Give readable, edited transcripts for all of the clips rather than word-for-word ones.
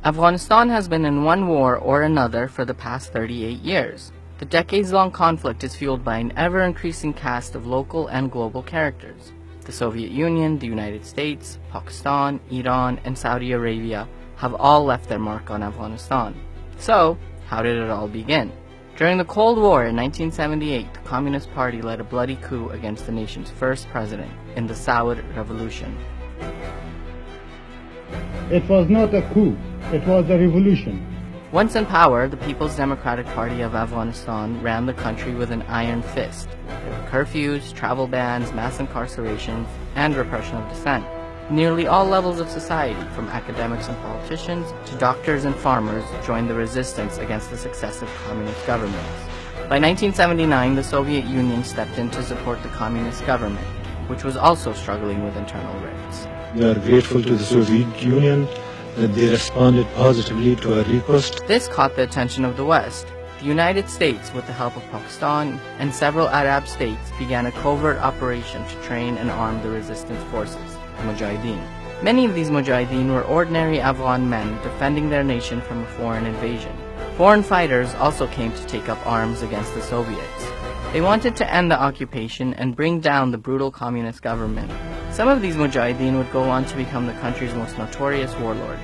Afghanistan has been in one war or another for the past 38 years. The decades-long conflict is fueled by an ever-increasing cast of local and global characters. The Soviet Union, the United States, Pakistan, Iran, and Saudi Arabia have all left their mark on Afghanistan. So, how did it all begin? During the Cold War in 1978, the Communist Party led a bloody coup against the nation's first president in the Saud Revolution. It was not a coup, it was a revolution. Once in power, the People's Democratic Party of Afghanistan ran the country with an iron fist. There were curfews, travel bans, mass incarcerations, and repression of dissent. Nearly all levels of society, from academics and politicians to doctors and farmers, joined the resistance against the successive communist governments. By 1979, the Soviet Union stepped in to support the communist government, which was also struggling with internal rifts. We are grateful to the Soviet Union that they responded positively to our request. This caught the attention of the West. The United States, with the help of Pakistan and several Arab states, began a covert operation to train and arm the resistance forces, the Mujahideen. Many of these Mujahideen were ordinary Afghan men defending their nation from a foreign invasion. Foreign fighters also came to take up arms against the Soviets. They wanted to end the occupation and bring down the brutal communist government. Some of these Mujahideen would go on to become the country's most notorious warlords.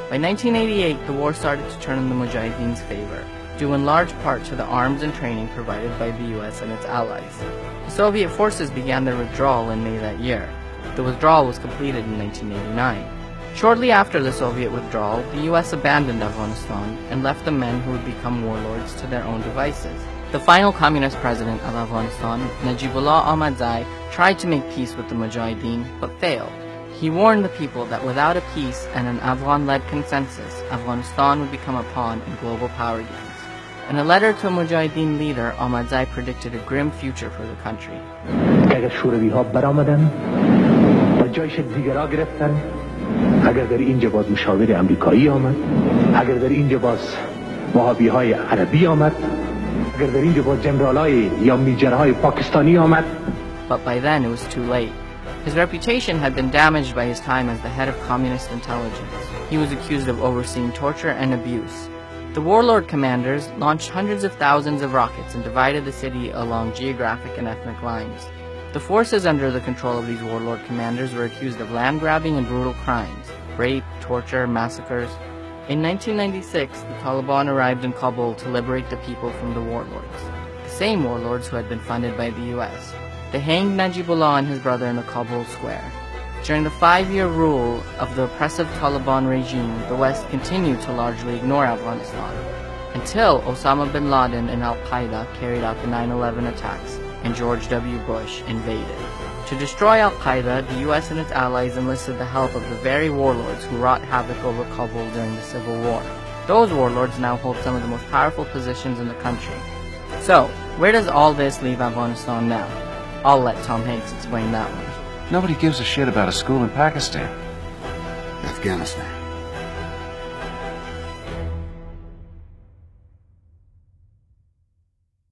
By 1988, the war started to turn in the Mujahideen's favor, due in large part to the arms and training provided by the US and its allies. The Soviet forces began their withdrawal in May that year. The withdrawal was completed in 1989. Shortly after the Soviet withdrawal, the US abandoned Afghanistan and left the men who would become warlords to their own devices. The final communist president of Afghanistan, Najibullah Ahmadzai, tried to make peace with the Mujahideen, but failed. He warned the people that without a peace and an Afghan-led consensus, Afghanistan would become a pawn in global power games. In a letter to a Mujahideen leader, Ahmadzai predicted a grim future for the country. But by then it was too late. His reputation had been damaged by his time as the head of communist intelligence. He was accused of overseeing torture and abuse. The warlord commanders launched hundreds of thousands of rockets and divided the city along geographic and ethnic lines. The forces under the control of these warlord commanders were accused of land grabbing and brutal crimes, rape, torture, massacres. In 1996, the Taliban arrived in Kabul to liberate the people from the warlords, the same warlords who had been funded by the US. They hanged Najibullah and his brother in a Kabul square. During the 5-year rule of the oppressive Taliban regime, the West continued to largely ignore Afghanistan, until Osama bin Laden and Al-Qaeda carried out the 9/11 attacks and George W. Bush invaded. To destroy Al-Qaeda, the US and its allies enlisted the help of the very warlords who wrought havoc over Kabul during the Civil War. Those warlords now hold some of the most powerful positions in the country. So, where does all this leave Afghanistan now? I'll let Tom Hanks explain that one. Nobody gives a shit about a school in Pakistan. Afghanistan.